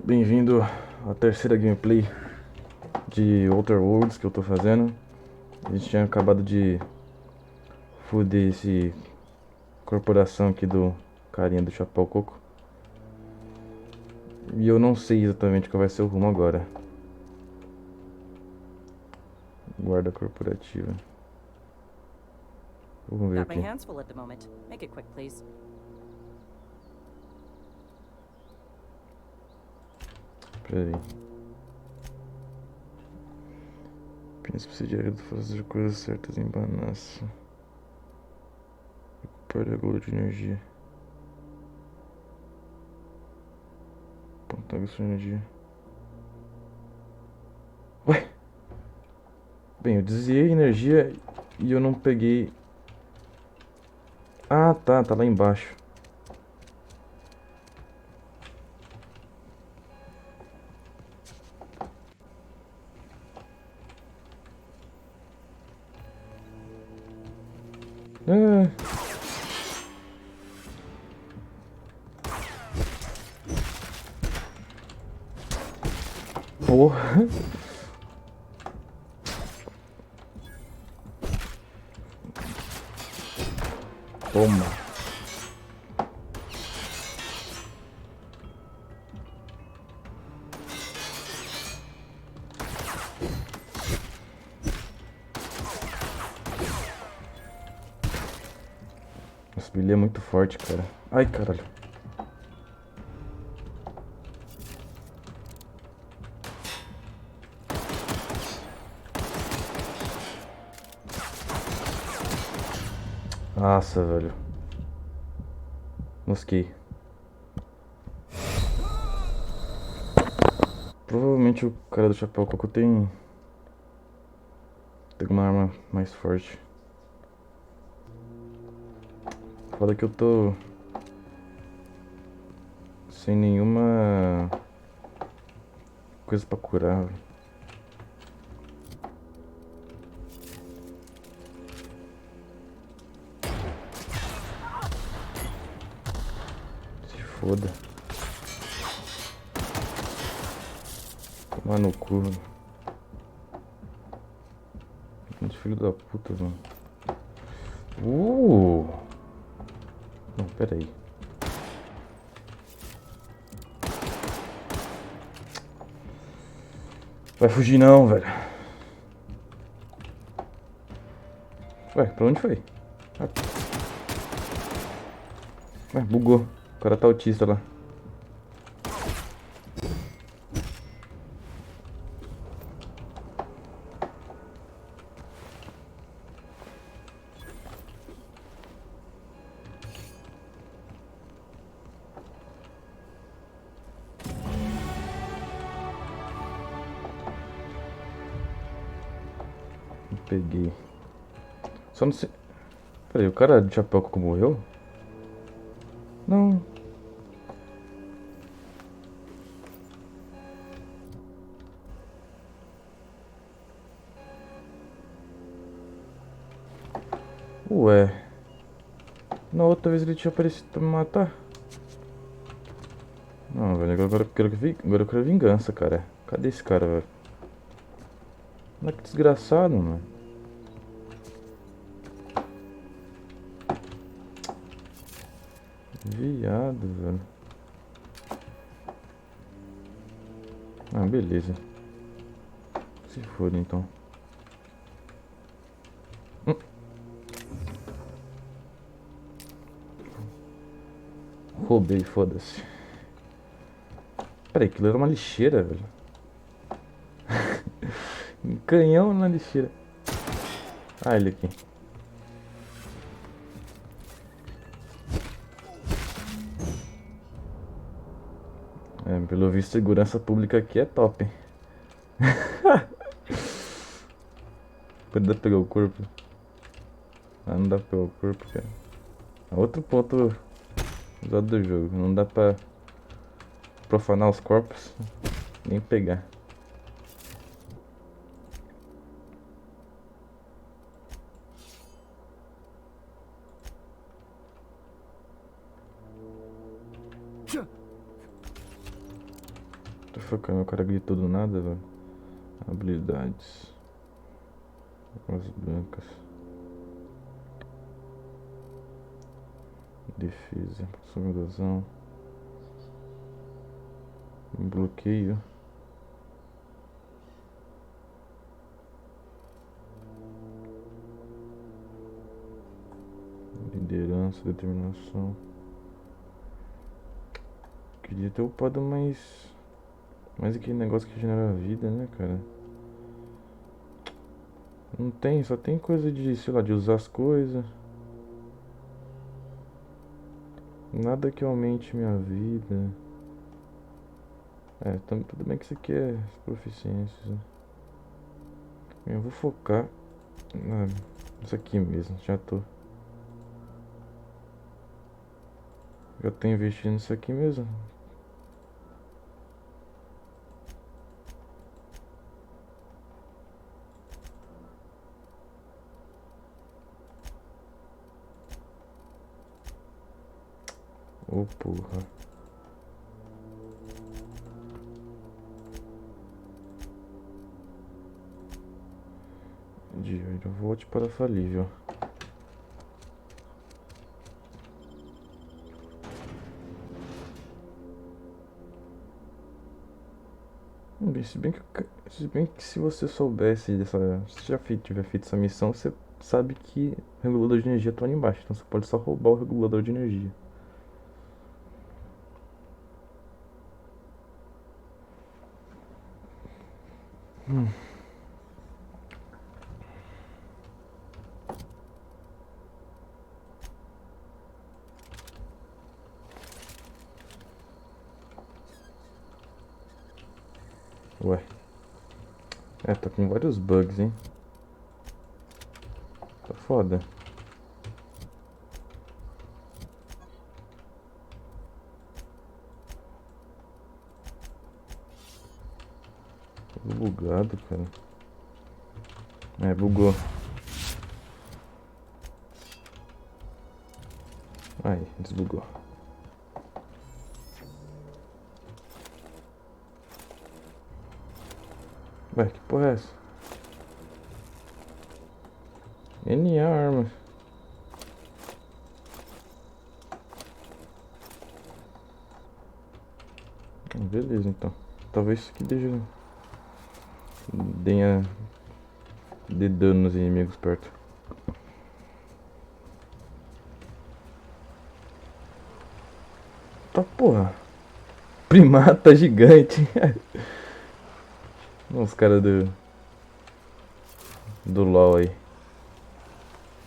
Bem-vindo à terceira gameplay de Outer Worlds que eu tô fazendo. A gente tinha acabado de foder esse corporação aqui do carinha do Chapéu Coco. E eu não sei exatamente qual vai ser o rumo agora. Guarda corporativa. Vamos ver Got my aqui. hands full at the moment. Make it quick, please. Pera aí. Príncipe de fazer coisas certas em Banassa. Recuperar a golo de energia. Pontaga sua energia. Ué? Bem, eu desviei energia e eu não peguei. Ah, tá lá embaixo. Ah. Porra. Toma. Esse bilhete é muito forte, cara. Ai, caralho. Nossa, velho. Mosquei. Provavelmente o cara do chapéu coco tem uma arma mais forte. Foda que eu tô sem nenhuma coisa pra curar, velho. Se foda. Tomar no cu, velho. Gente, filho da puta, mano. Não, pera aí. Vai fugir não, velho. Ué, pra onde foi? Ah, ué, bugou. O cara tá autista lá. Peguei. Só não sei. Peraí, o cara de chapéu coco morreu? Não. Ué. Na outra vez ele tinha aparecido pra me matar. Não, velho, agora eu quero vingança, cara. Cadê esse cara, velho? Olha que desgraçado, mano. Viado, velho. Ah, beleza. Se for então. Hum. Roubei, foda-se. Peraí, aquilo era uma lixeira, velho. Um canhão na lixeira. Ah, ele aqui. É, pelo visto, segurança pública aqui é top, hein? Pode dar pra pegar o corpo. Ah, não dá pra pegar o corpo, cara. Outro ponto usado do jogo. Não dá pra profanar os corpos, nem pegar. Focar, meu cara gritou do nada, velho. Habilidades. As brancas. Defesa. Sublusão. Bloqueio. Liderança, determinação. Queria ter upado mais aquele negócio que genera vida, né, cara? Não tem, só tem coisa de, sei lá, de usar as coisas. Nada que aumente minha vida. É, tudo bem que isso aqui é proficiências, né? Eu vou focar nisso aqui mesmo, já tô investindo nisso aqui mesmo. Ô porra. Eu volte para falível. Bem, se bem que se você soubesse dessa. Se já tiver feito essa missão, você sabe que o regulador de energia tá ali embaixo. Então você pode só roubar o regulador de energia. Ué. É, tá com vários bugs, hein? Tá foda. Tudo bugado, cara. É, bugou. Aí, desbugou. Ué, que porra é essa? NA arma. Beleza, então. Talvez isso aqui dê dano nos inimigos perto. Tá porra. Primata gigante. Os caras do LoL aí.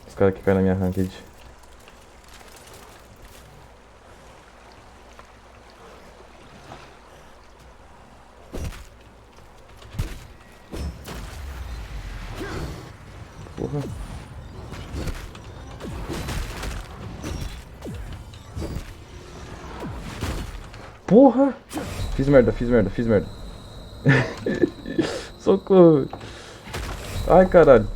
Os caras que caem na minha ranked. Porra. Porra! Fiz merda. Socorro. Ai, caralho.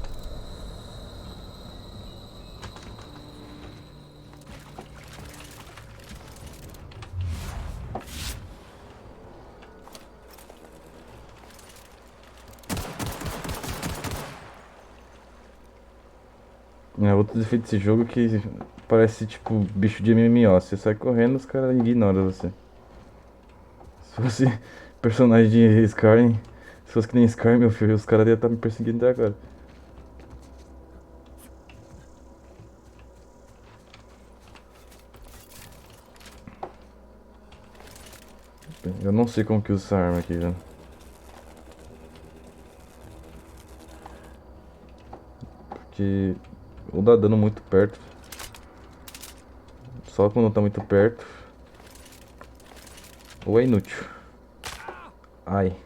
É outro defeito desse jogo que parece tipo bicho de MMO. Você sai correndo, os caras ignoram você. Se fosse personagem de Skyrim, se fosse que nem Skyrim, meu filho, os caras iam estar me perseguindo até agora. Eu não sei como que usa essa arma aqui, velho. Porque ou dá dano muito perto. Só quando tá muito perto. Ou é inútil. Ai.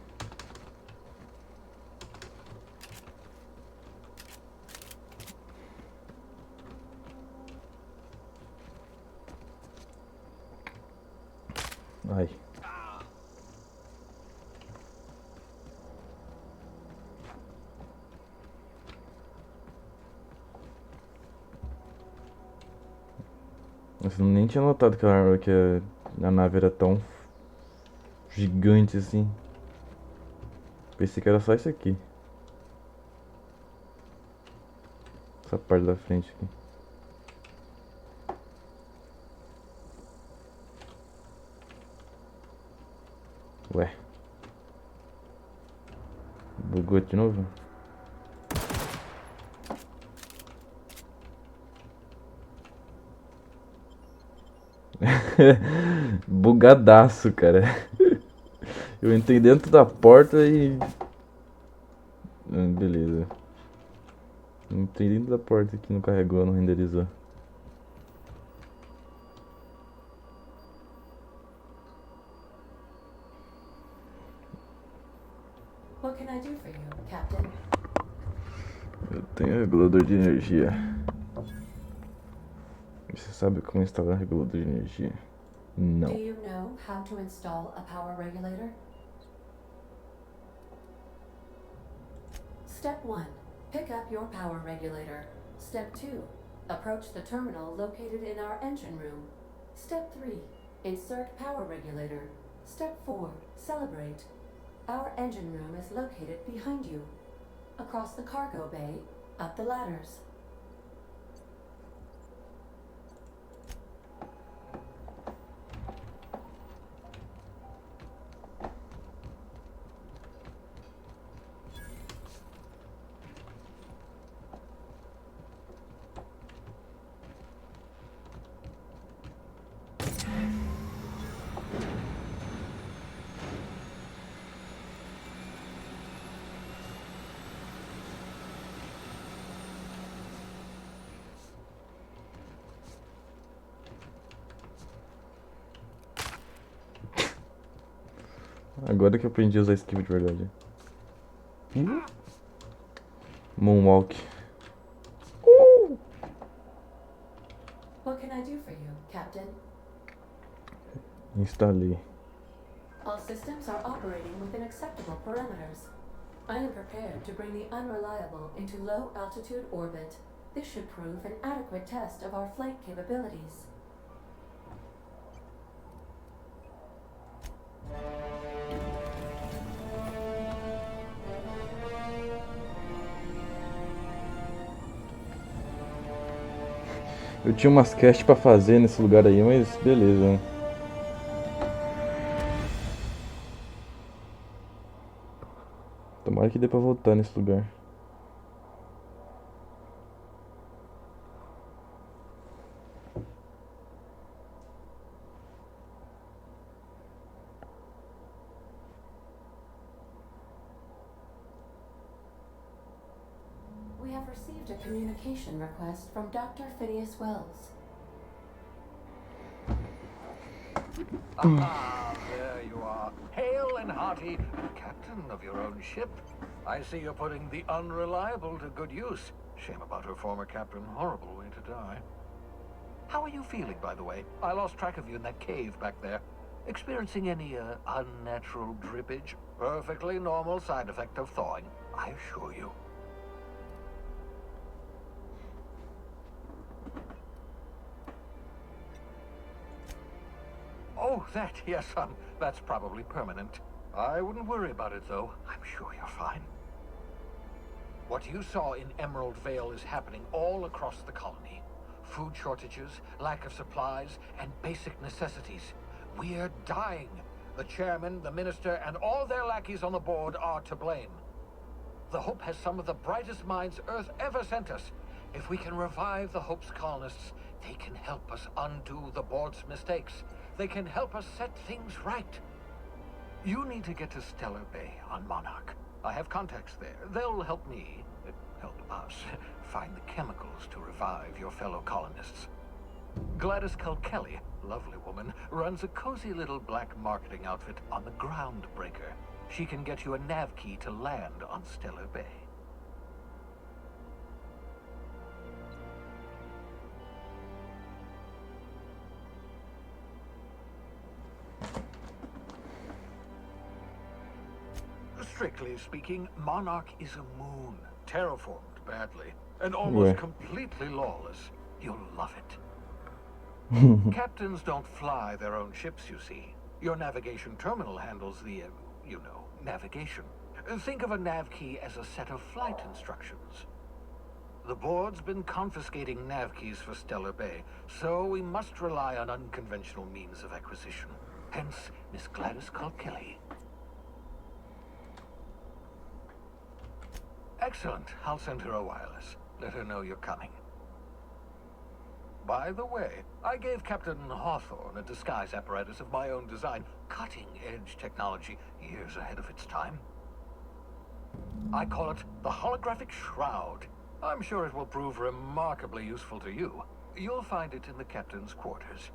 Ai. Eu nem tinha notado que a nave era tão gigante assim. Pensei que era só isso aqui. Essa parte da frente aqui. Ué. Bugou de novo? Bugadaço, cara. Eu entrei dentro da porta e. Beleza. Entrei dentro da porta que não carregou, não renderizou. What can I do for you, Captain? Eu tenho regulador de energia. Você sabe como instalar regulador de energia? Do Não. you know how to install a power regulator? Step 1. Pick up your power regulator. Step 2. Approach the terminal located in our engine room. Step 3. Insert power regulator. Step 4. Celebrate. Our engine room is located behind you. Across the cargo bay, up the ladders. Agora que eu aprendi a usar esquiva de verdade. Moonwalk. What can I do for you, Captain? Instalei. All systems are operating within acceptable parameters. I am prepared to bring the unreliable into low altitude orbit. This should prove an adequate test of our flight capabilities. Eu tinha umas quests pra fazer nesse lugar aí, mas beleza. Tomara que dê pra voltar nesse lugar. We have received a communication request from Dr. Phineas Wells. Ah, there you are, hale and hearty, captain of your own ship. I see you're putting the unreliable to good use. Shame about her former captain. Horrible way to die. How are you feeling, by the way? I lost track of you in that cave back there. Experiencing any, unnatural drippage? Perfectly normal side effect of thawing, I assure you. Oh, that, yes, that's probably permanent. I wouldn't worry about it, though. I'm sure you're fine. What you saw in Emerald Vale is happening all across the colony. Food shortages, lack of supplies, and basic necessities. We're dying. The chairman, the minister, and all their lackeys on the board are to blame. The Hope has some of the brightest minds Earth ever sent us. If we can revive the Hope's colonists, they can help us undo the board's mistakes. They can help us set things right. You need to get to Stellar Bay on Monarch. I have contacts there. They'll help me, help us, find the chemicals to revive your fellow colonists. Gladys Kelly, lovely woman, runs a cozy little black marketing outfit on the Groundbreaker. She can get you a nav key to land on Stellar Bay. Strictly speaking, Monarch is a moon, terraformed badly, and almost completely lawless. You'll love it. Captains don't fly their own ships, you see. Your navigation terminal handles the, navigation. Think of a nav key as a set of flight instructions. The board's been confiscating nav keys for Stellar Bay, so we must rely on unconventional means of acquisition. Hence, Miss Gladys Kilkelly. Excellent. I'll send her a wireless. Let her know you're coming. By the way, I gave Captain Hawthorne a disguise apparatus of my own design, cutting-edge technology, years ahead of its time. I call it the holographic shroud. I'm sure it will prove remarkably useful to you. You'll find it in the captain's quarters.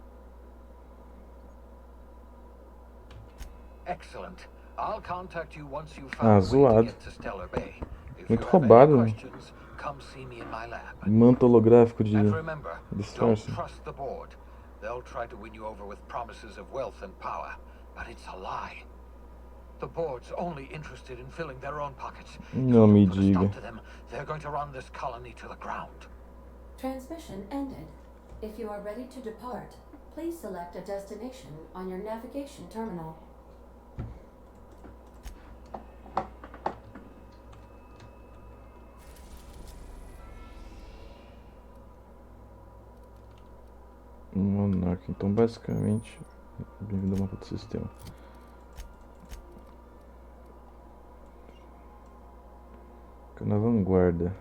Excellent. I'll contact you once you've found a way to zoado. get to Stellar Bay. If Muito you have any roubado. questions, come see me in my lab. Manto holográfico de And remember, don't disfarce. trust the board. They'll try to win you over with promises of wealth and power, but it's a lie. The board's only interested in filling their own pockets. Não me If you put a diga. stop to them, they're going to run this colony to the ground. Transmission ended. If you are ready to depart, please select a destination on your navigation terminal. Monarca. Então, basicamente, bem-vindo ao mapa do sistema. Fica na vanguarda.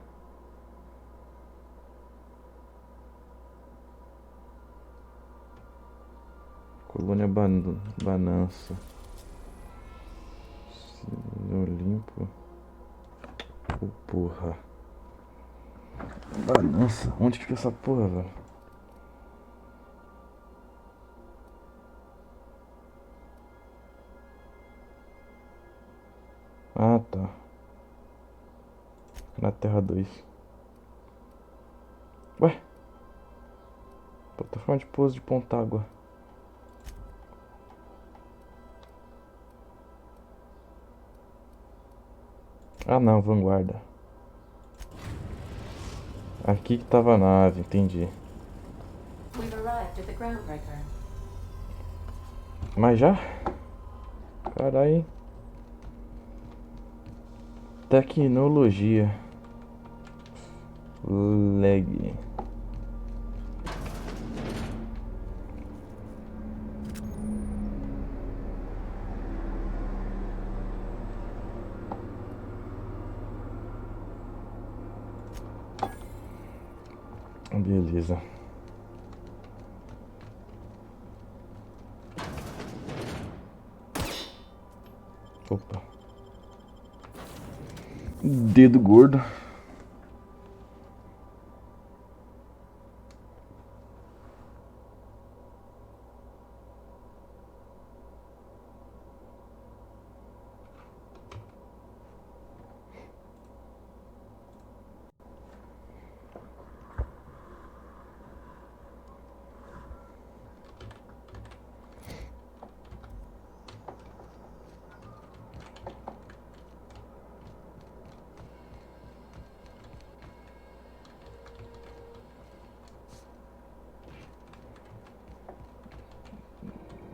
Colônia Banança. Céu limpo. Oh, porra. Banança. Onde que fica essa porra, velho? Ah, tá. Na Terra 2. Ué? Plataforma de pouso de Pontágua. Ah, não, vanguarda. Aqui que tava a nave, entendi. We've arrived at the groundbreaker. Mas já? Carai. Tecnologia. Lag. Beleza. Opa. Dedo gordo.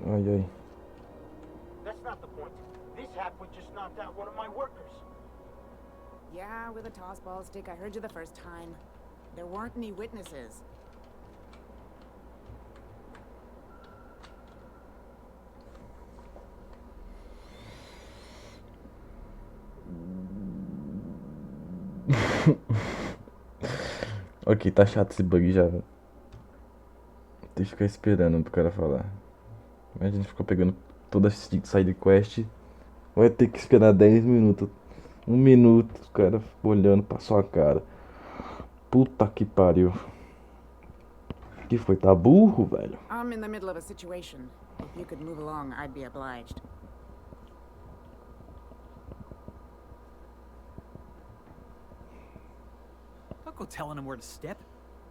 Ai, ai. That's not the point. This halfwit just knocked out one of my workers. Yeah, with a tossball stick. I heard you the first time. There weren't any witnesses. Ok, tá chato esse bug já, velho. Tem que ficar esperando pro cara falar. Imagina, a gente ficou pegando toda a side quest. Vai ter que esperar 10 minutos. 1 minuto, o cara olhando pra sua cara. Puta que pariu. Que foi? Tá burro, velho? I'm in the middle of a situation. If you could move along, I'd be obliged. Don't go telling him where to step.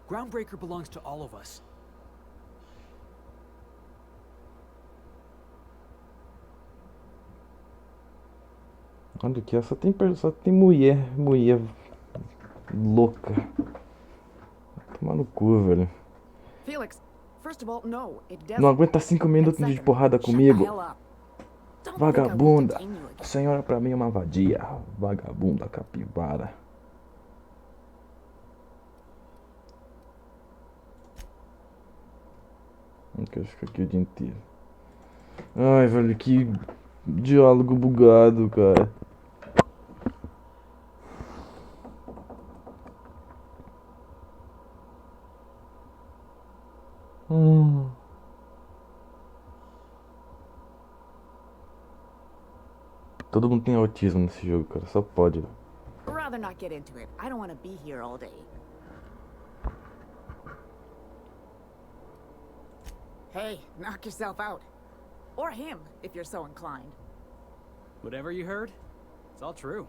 Groundbreaker belongs to all of us. Olha aqui, só tem mulher louca. Vai tomar no cu, velho. Felix, First of all, no, it doesn't. Não aguenta 5 minutos de porrada Shut the comigo. hell up. Don't think I won't Vagabunda. detain you A again. senhora pra mim é uma vadia. Vagabunda capivara. Não quero ficar aqui o dia inteiro. Ai, velho, que diálogo bugado, cara. Todo mundo tem autismo nesse jogo, cara. Só pode. Rather not get into it. I don't want to be here all day. Hey, knock yourself out. Or him, if you're so inclined. Whatever you heard, it's all true.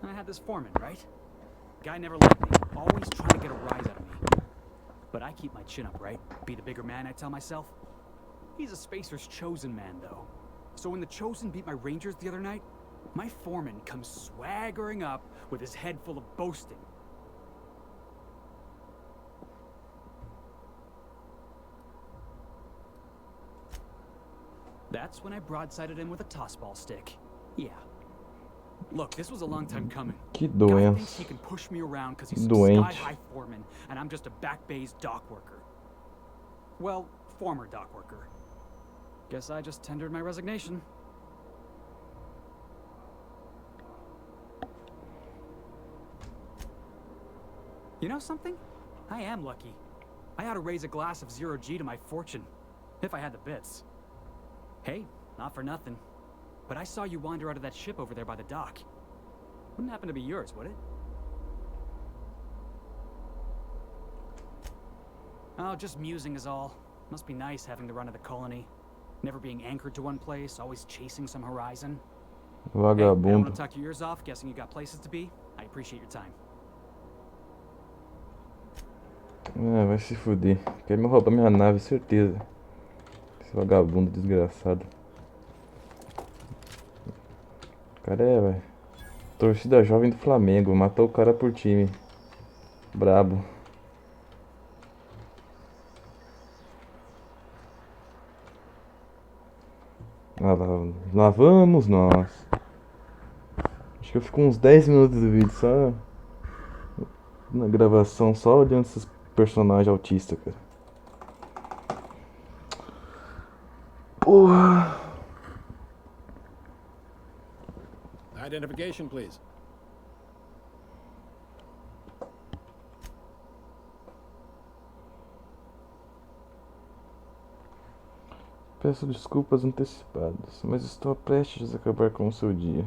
I had this foreman, right? Guy never liked me, always trying to get a rise out of me. But I keep my chin up, right? Be the bigger man, I tell myself. He's a Spacer's chosen man, though. So when the Chosen beat my Rangers the other night, my foreman comes swaggering up with his head full of boasting. That's when I broadsided him with a tossball stick. Yeah. Look, this was a long time coming. Que Guy doença. thinks he can push me around because he's some Doente. sky-high foreman, and I'm just a back bay's dock worker. Well, former dock worker. Guess I just tendered my resignation. You know something? I am lucky. I ought to raise a glass of 0G to my fortune, if I had the bits. Hey, not for nothing, but I saw you wander out of that ship over there by the dock. Wouldn't happen to be yours, would it? Oh, just musing is all. Must be nice having the run of the colony. Never being anchored to one place, always chasing some horizon. Hey, I don't Vagabundo. want to talk your ears off, guessing you got places to be. I appreciate your time. Ah, vai se fuder. Quer me roubar minha nave, certeza. Esse vagabundo desgraçado. O cara é, velho. Torcida jovem do Flamengo. Matou o cara por time. Brabo. Lá vamos nós. Acho que eu fico uns 10 minutos do vídeo só na gravação, só olhando esses personagens autistas, cara. Porra. Identification, please. Peço desculpas antecipadas, mas estou prestes a acabar com o seu dia.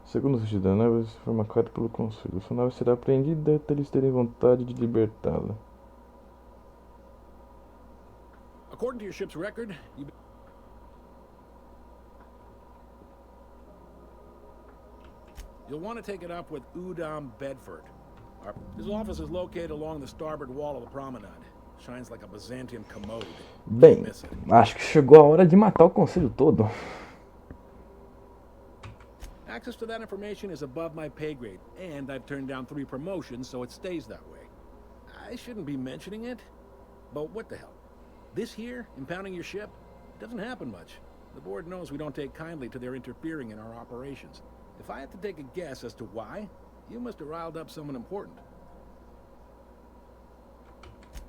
Segundo o registro da nave, se for marcado pelo conselho, sua nave será apreendida até eles terem vontade de libertá-la. According to your ship's record, you'll want to take it up with Udom Bedford. His office is located along the starboard wall of the promenade. Shines like a Byzantine commode. Bem, acho que chegou a hora de matar o conselho todo. Access to that information is above my pay grade, and I've turned down 3 promotions, so it stays that way. I shouldn't be mentioning it, but what the hell? This here, impounding your ship, doesn't happen much. The board knows we don't take kindly to their interfering in our operations. If I had to take a guess as to why, you must have riled up someone important.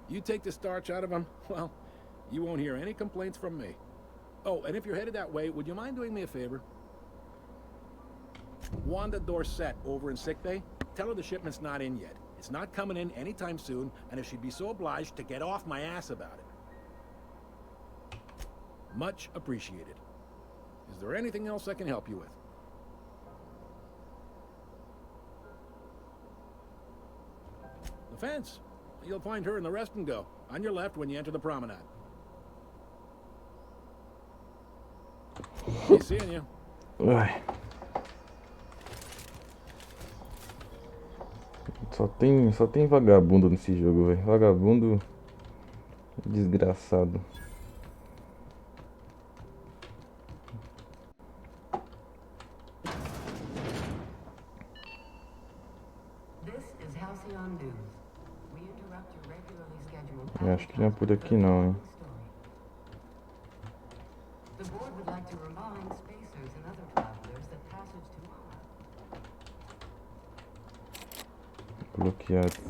You take the starch out of them, well, you won't hear any complaints from me. Oh, and if you're headed that way, would you mind doing me a favor? Wanda Dorset over in sickbay, tell her the shipment's not in yet. It's not coming in anytime soon, and if she'd be so obliged to get off my ass about it. Much appreciated. Is there anything else I can help you with? The fence. You'll find her in the rest and go, on your left when you enter the promenade. Be seeing you. Ai. Só tem vagabundo nesse jogo, velho. Vagabundo desgraçado. interrupt your regularly scheduled Eu acho que não é por aqui não, hein. The board would like to remind spacers and other travelers that passage to Bloqueado.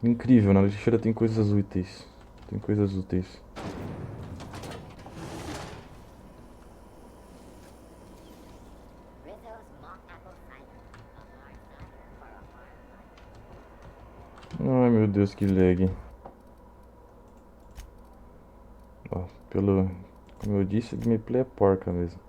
Incrível, na lixeira tem coisas úteis. Tem coisas úteis. Ai meu Deus, que lag. Ó, como eu disse, a gameplay é porca mesmo.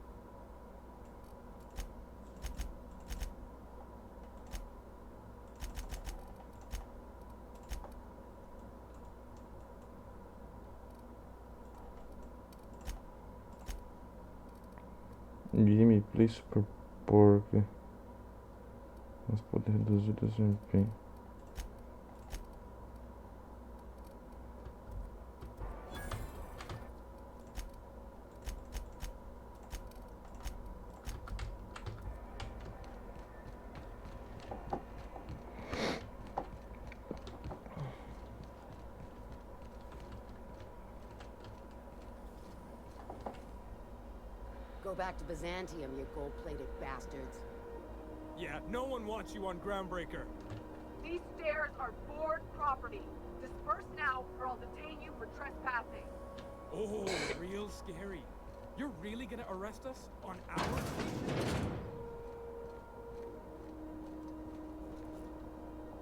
Gameplay super porca. Mas pode reduzir o desempenho. Go back to Byzantium, you gold-plated bastards. Yeah, no one wants you on Groundbreaker. These stairs are board property. Disperse now, or I'll detain you for trespassing. Oh, real scary. You're really gonna arrest us on our station?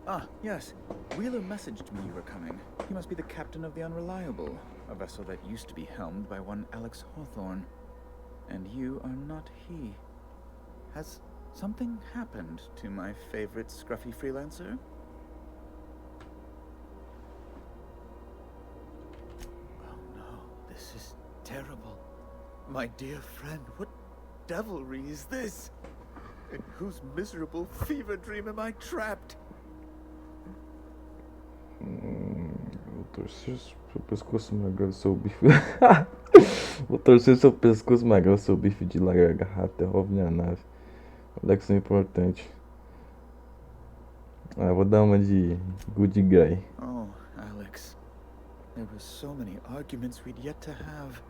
Ah, yes. Wheeler messaged me you were coming. He must be the captain of the Unreliable, a vessel that used to be helmed by one Alex Hawthorne. And you are not he. Has something happened to my favorite scruffy freelancer? Oh no, this is terrible. My dear friend, what devilry is this? In whose miserable fever dream am I trapped? Vou torcer seu pescoço magrelo, seu bife. Vou torcer seu pescoço magrelo, seu bife de lagarta, rouba minha nave. Alex é importante. Ah, vou dar uma de good guy. Oh, Alex. There were so many arguments we'd yet to have.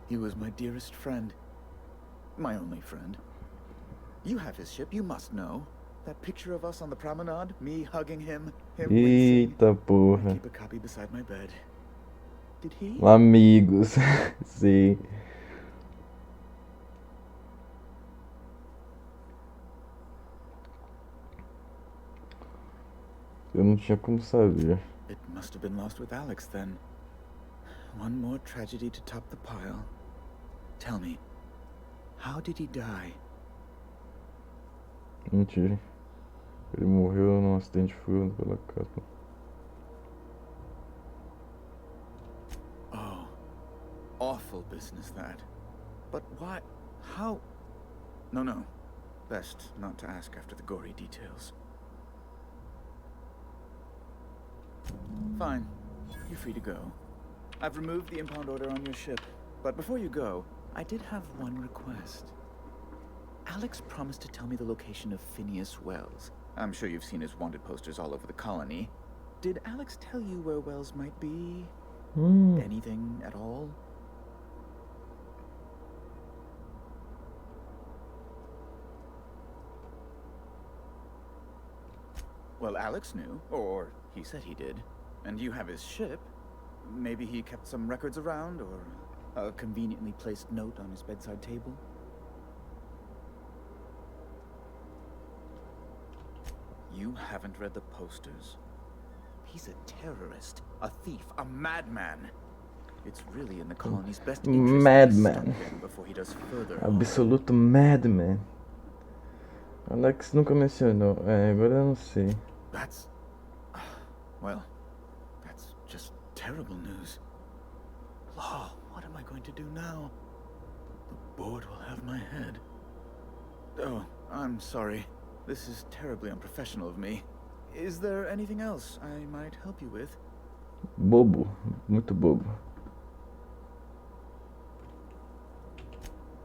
He was my dearest friend. My only friend. You have his ship, you must know. That picture of us on the promenade, me hugging him wincing. Eita I porra. keep a copy beside my bed. Did he? Amigos. Sim. Eu não tinha como saber. It must have been lost with Alex then. One more tragedy to top the pile. Tell me, how did he die? Mentira. Ele morreu num acidente furando pela capa. Oh, awful business that. But why? How? No. Best not to ask after the gory details. Fine. You're free to go. I've removed the impound order on your ship. But before you go, I did have one request. Alex promised to tell me the location of Phineas Wells. I'm sure you've seen his wanted posters all over the colony. Did Alex tell you where Wells might be? Anything at all? Well, Alex knew, or he said he did. And you have his ship. Maybe he kept some records around, or a conveniently placed note on his bedside table? You haven't read the posters. He's a terrorist, a thief, a madman. It's really in the colony's best interest Madman. to stop him before he does further harm. Absoluto madman. Alex nunca mencionou. Agora eu não sei. That's... well, that's just terrible news. Law, what am I going to do now? The board will have my head. Oh, I'm sorry. This is terribly unprofessional of me. Is there anything else I might help you with? Bobo. Muito bobo.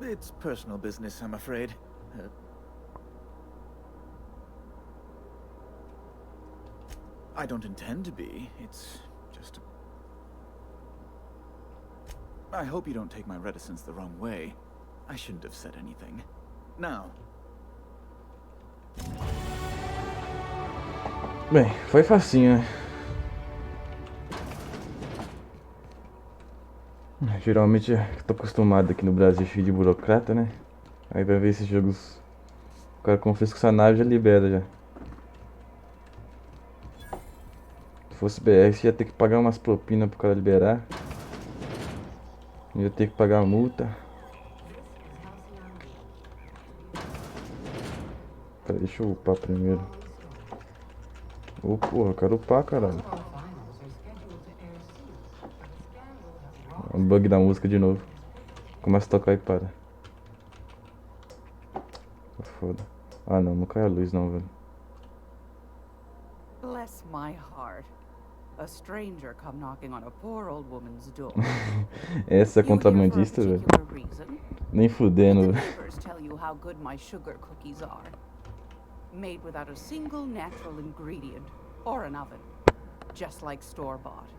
It's personal business, I'm afraid. I don't intend to be. It's just I hope you don't take my reticence the wrong way. I shouldn't have said anything. Now, Bem, foi facinho, né? Geralmente, eu tô acostumado aqui no Brasil cheio de burocrata, né? Aí vai ver esses jogos. O cara confisca essa nave e já libera já. Se fosse BR, você ia ter que pagar umas propinas pro cara liberar. Ia ter que pagar a multa. Pera, deixa eu upar primeiro. Ô porra, eu quero upar, caralho. Um bug da música de novo. Começa a tocar e para. Foda. Ah não, não cai a luz não, velho. Bless my heart. A stranger come knocking on a poor old woman's door. Essa é You here for a contrabandista, velho. particular reason? Nem Did fudendo, the velho. neighbors tell you how good my sugar cookies are? Made without a single natural ingredient or an oven. Just like store-bought.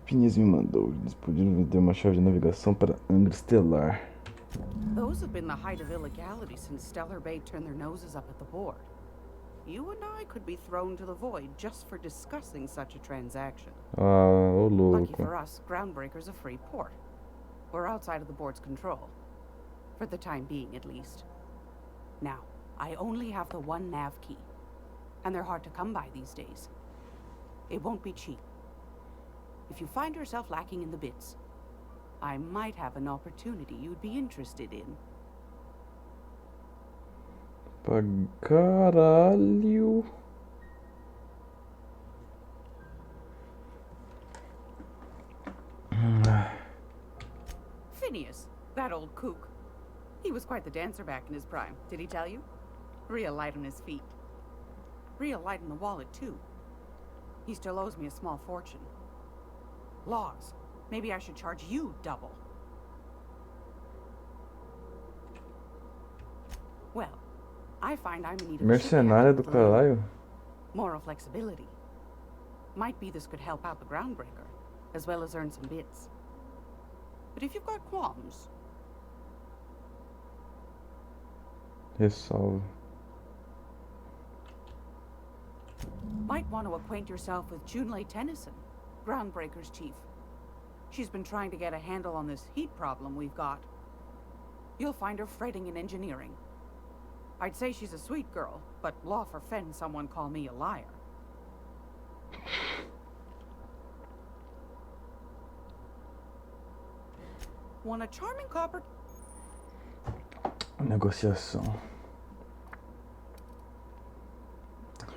Phineas me mandou. Eles podiam me dar uma chave de navegação para Estelar. Those have been the height of illegality since Stellar Bay turned their noses up at the board. You and I could be thrown to the void just for discussing such a transaction. Ah, ô Lucky louco. for us, Groundbreaker's a free port. We're outside of the board's control. For the time being, at least. Now, I only have the one nav key. And they're hard to come by these days. It won't be cheap. If you find yourself lacking in the bits, I might have an opportunity you'd be interested in. Pra caralho. Phineas, that old kook. He was quite the dancer back in his prime, did he tell you? Real light on his feet. Real light in the wallet, too. He still owes me a small fortune. Laws. Maybe I should charge you double. Well, I find I'm in need of a ship Mercenária captain do with a little caralho. moral flexibility. Might be this could help out the Groundbreaker, as well as earn some bits. But if you've got qualms, Ressalva. might want to acquaint yourself with Junlei Tennyson, Groundbreaker's chief. She's been trying to get a handle on this heat problem we've got. You'll find her fretting in engineering. I'd say she's a sweet girl, but law forfend someone call me a liar. Want a charming copper? Negociação.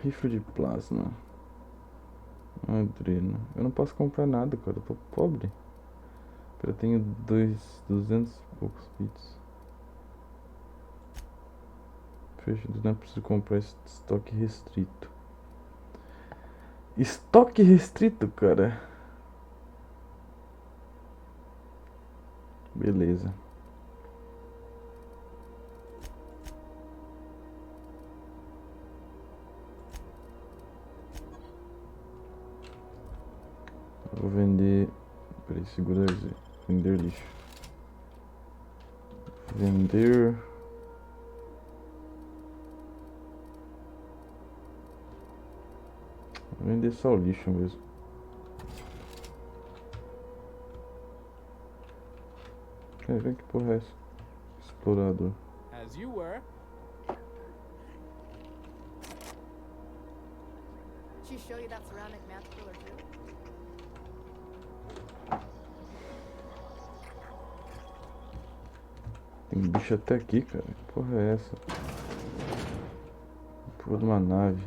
Rifle de plasma. Adreno. Eu não posso comprar nada, cara. Eu tô pobre. Eu tenho 200 e poucos bits. Fecha, não preciso comprar esse estoque restrito. Estoque restrito, cara. Beleza. Vou vender. Peraí, segura aí. Vender lixo. Vender. Vou vender só o lixo mesmo. Vem que porra é essa? Explorador. As you were. She show you that ceramic math pillar too? Tem bicho até aqui, cara. Que porra é essa? Porra de uma nave.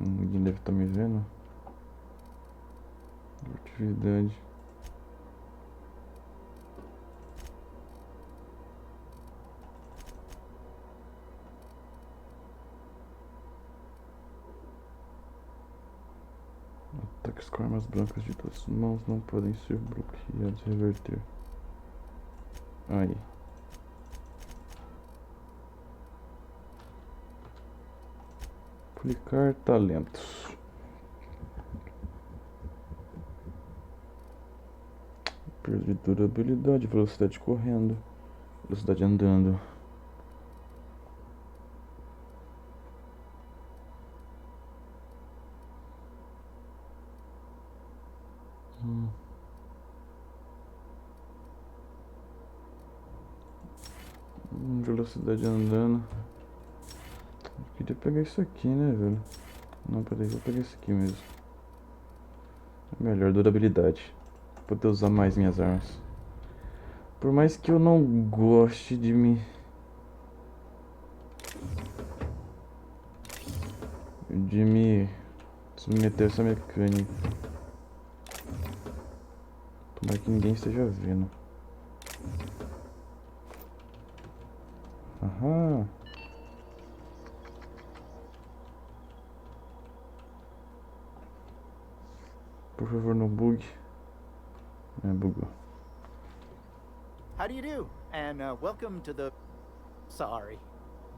Ninguém deve estar me vendo. Atividade. ataques com armas brancas de todas as mãos não podem ser bloqueados. Reverter. Aí. Aplicar talentos. Perder durabilidade, velocidade correndo, velocidade andando. Velocidade andando. Eu queria pegar isso aqui, né, velho? Não, peraí, vou pegar isso aqui mesmo. Melhor durabilidade. Pra poder usar mais minhas armas. Por mais que eu não goste de me... submeter a essa mecânica. Tomara que ninguém esteja vendo. Aham. Por favor, não bugue. Bugou. How do you do? And welcome to the... Sorry.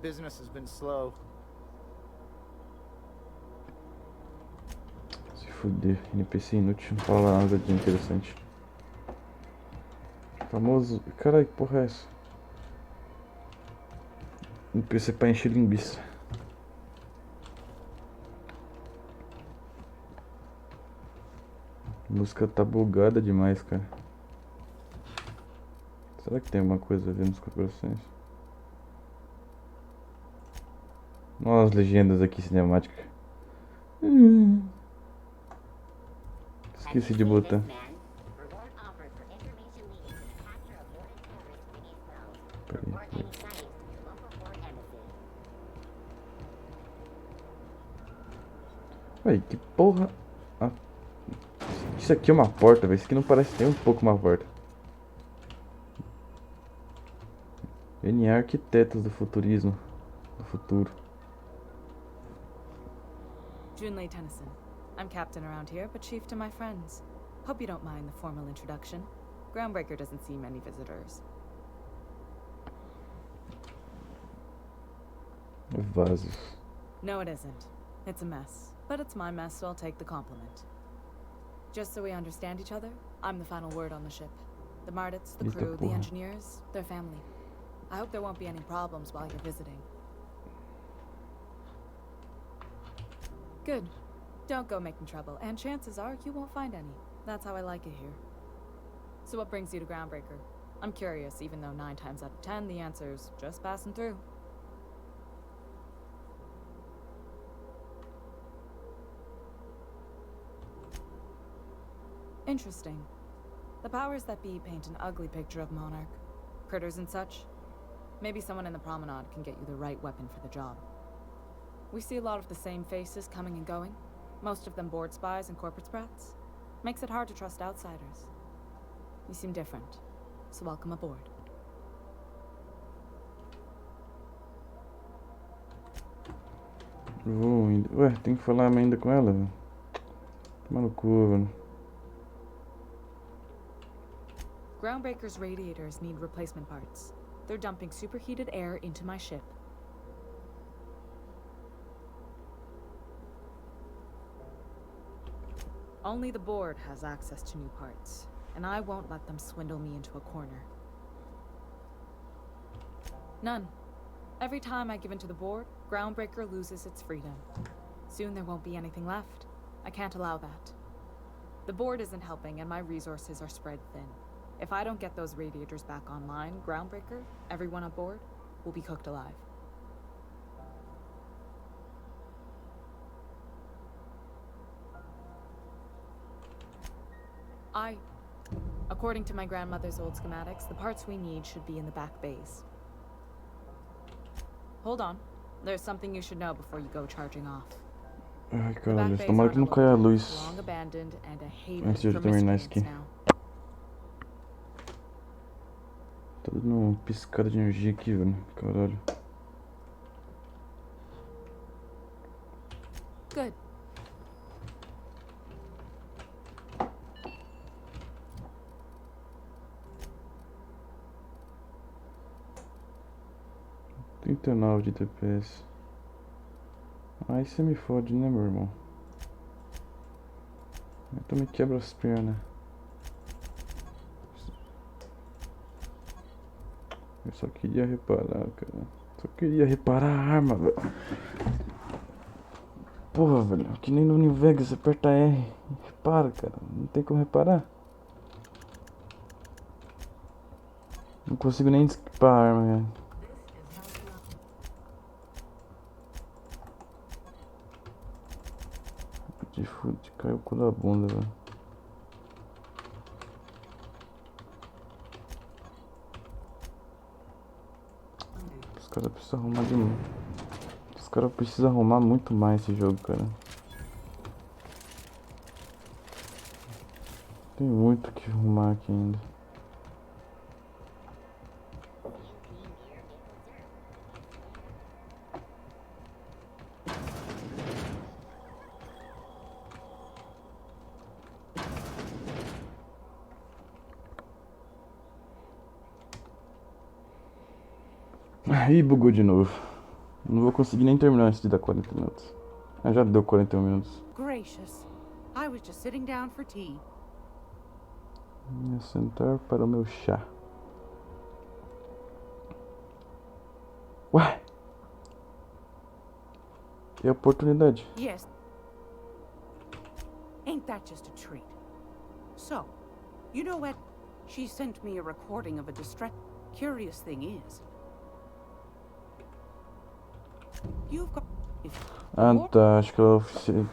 Business has been slow. Se fuder, NPC inútil, não fala nada de interessante. Famoso... Caralho, que porra é essa? NPC pra encher linguiça. A música tá bugada demais, cara. Será que tem alguma coisa a ver nos corporações? Olha as legendas aqui cinemáticas. Esqueci de botar. Peraí. Ué, que porra. Ah, isso aqui é uma porta, velho. Isso aqui não parece nem um pouco uma porta. NA Arquitetos do Futurismo. Do futuro. Junlei Tennyson. I'm captain around here, but chief to my friends. Hope you don't mind the formal introduction. Groundbreaker doesn't see many visitors. Vasos. No, it isn't. It's a mess. But it's my mess, so I'll take the compliment. Just so we understand each other, I'm the final word on the ship. The Mardits, the crew, the engineers, their family. I hope there won't be any problems while you're visiting. Good. Don't go making trouble, and chances are you won't find any. That's how I like it here. So what brings you to Groundbreaker? I'm curious, even though 9 times out of 10 the answer's just passing through. Interesting. The powers that be paint an ugly picture of Monarch. Critters and such. Maybe someone in the promenade can get you the right weapon for the job. We see a lot of the same faces coming and going. Most of them board spies and corporate sprats. Makes it hard to trust outsiders. You seem different, so welcome aboard. Vou ainda. Ué, tem que falar ainda com ela, velho. Toma no cu, velho. Groundbreaker's radiators need replacement parts. They're dumping superheated air into my ship. Only the board has access to new parts, and I won't let them swindle me into a corner. None. Every time I give in to the board, Groundbreaker loses its freedom. Soon there won't be anything left. I can't allow that. The board isn't helping, and my resources are spread thin. If I don't get those radiators back online, Groundbreaker, everyone aboard, will be cooked alive. According to my grandmother's old schematics, the parts we need should be in the back bays. Hold on. There's something you should know before you go charging off. Ai, caralho, tomara que não caia a luz long abandoned and a haven antes de eu for terminar isso aqui. miscreants now. Tá dando uma piscada de energia aqui, velho. Caralho. Good. 39 de TPS. Aí você me fode, né, meu irmão? Eu também quebro as pernas. Eu só queria reparar, cara. Só queria reparar a arma, velho. Porra, velho. Que nem no New Vegas, você aperta R e repara, cara. Não tem como reparar. Não consigo nem descripar a arma, velho. De fude, caiu o cu da bunda, velho. Os caras precisam arrumar de novo. Os caras precisam arrumar muito mais esse jogo, cara. Tem muito o que arrumar aqui ainda. Ih, bugou de novo. Não vou conseguir nem terminar antes de dar 40 minutos. Ah, já deu 41 minutos. Gracious. I was just sitting down for tea. Me sentar para o meu chá. Ué? Que oportunidade. Yes. Ain't that just a treat? So, you know what? She sent me a recording of a distress. Curious thing is, you've got. Ah, tá. Acho que ela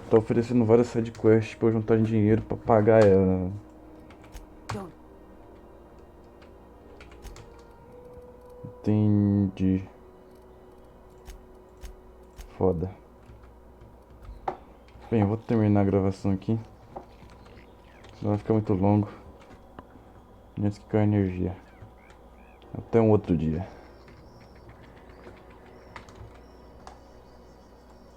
tá oferecendo várias sidequests pra eu juntar dinheiro pra pagar ela. Don't. Entendi. Foda. Bem, eu vou terminar a gravação aqui. Senão vai ficar muito longo. Antes que caia a energia. Até um outro dia.